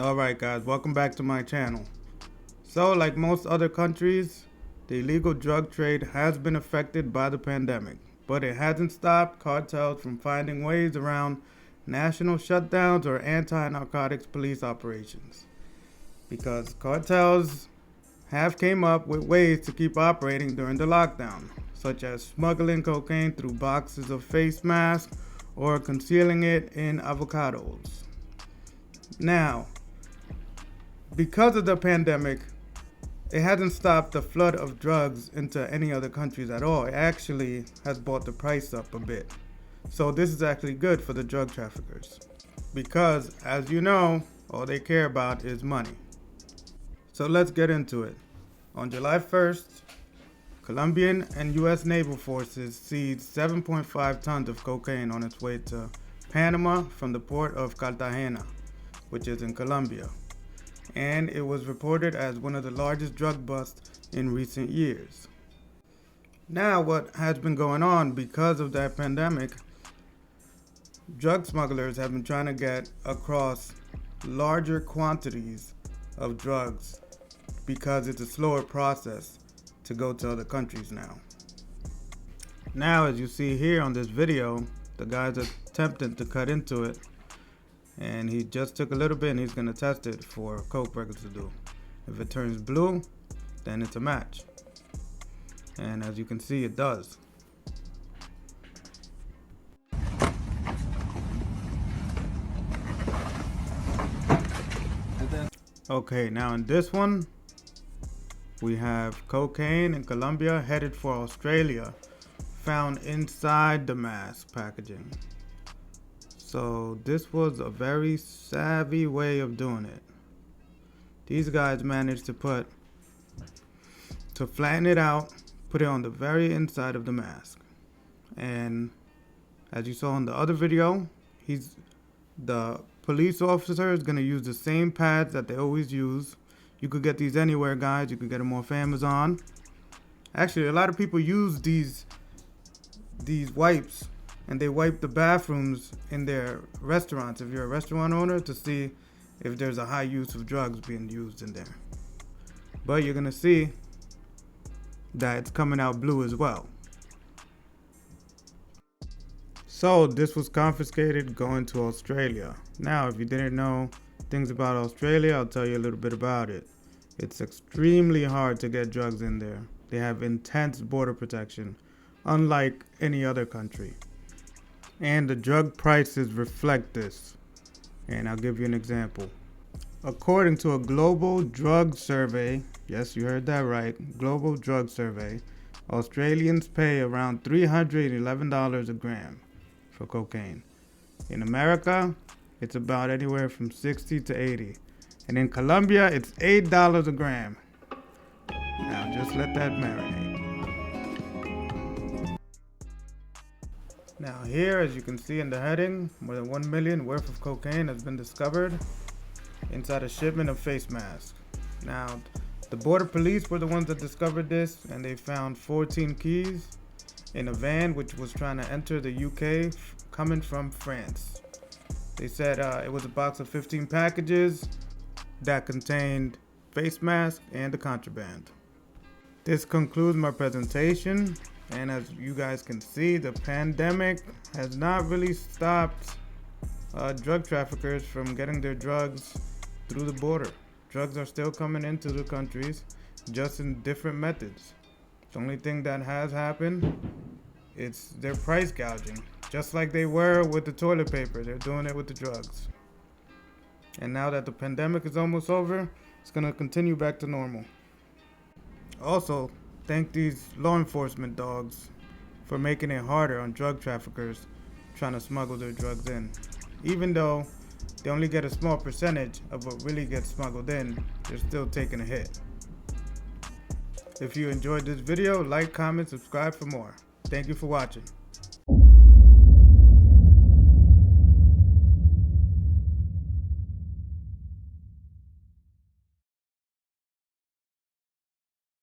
Alright guys, welcome back to my channel. So like most other countries, the illegal drug trade has been affected by the pandemic, but it hasn't stopped cartels from finding ways around national shutdowns or anti-narcotics police operations. Because cartels have came up with ways to keep operating during the lockdown, such as smuggling cocaine through boxes of face masks or concealing it in avocados. Now, because of the pandemic, it hasn't stopped the flood of drugs into any other countries at all. It actually has brought the price up a bit. So this is actually good for the drug traffickers. Because, as you know, all they care about is money. So let's get into it. On July 1st, Colombian and U.S. naval forces seized 7.5 tons of cocaine on its way to Panama from the port of Cartagena, which is in Colombia. And it was reported as one of the largest drug busts in recent years. Now, what has been going on because of that pandemic, drug smugglers have been trying to get across larger quantities of drugs because it's a slower process to go to other countries now. Now, as you see here on this video, the guy's attempting to cut into it. And he just took a little bit and he's going to test it for coke residue. If it turns blue, then it's a match. And as you can see, it does. Okay, now in this one, we have cocaine in Colombia headed for Australia, found inside the mask packaging. So this was a very savvy way of doing it. These guys managed to flatten it out, put it on the very inside of the mask. And as you saw in the other video, the police officer is going to use the same pads that they always use. You could get these anywhere, guys. You could get them off Amazon. Actually, a lot of people use these wipes, and they wipe the bathrooms in their restaurants, if you're a restaurant owner, to see if there's a high use of drugs being used in there. But you're gonna see that it's coming out blue as well. So this was confiscated going to Australia. Now, if you didn't know things about Australia, I'll tell you a little bit about it. It's extremely hard to get drugs in there. They have intense border protection, unlike any other country. And the drug prices reflect this. And I'll give you an example. According to a global drug survey, yes, you heard that right, global drug survey, Australians pay around $311 a gram for cocaine. In America, it's about anywhere from 60 to 80. And in Colombia, it's $8 a gram. Now just let that marinate. Now here, as you can see in the heading, more than 1 million worth of cocaine has been discovered inside a shipment of face masks. Now, the border police were the ones that discovered this, and they found 14 keys in a van which was trying to enter the UK coming from France. They said it was a box of 15 packages that contained face masks and the contraband. This concludes my presentation. And as you guys can see, the pandemic has not really stopped drug traffickers from getting their drugs through the border. Drugs are still coming into the countries, just in different methods. The only thing that has happened, it's their price gouging. Just like they were with the toilet paper, they're doing it with the drugs. And now that the pandemic is almost over, it's going to continue back to normal. Also, thank these law enforcement dogs for making it harder on drug traffickers trying to smuggle their drugs in. Even though they only get a small percentage of what really gets smuggled in, they're still taking a hit. If you enjoyed this video, like, comment, subscribe for more. Thank you for watching.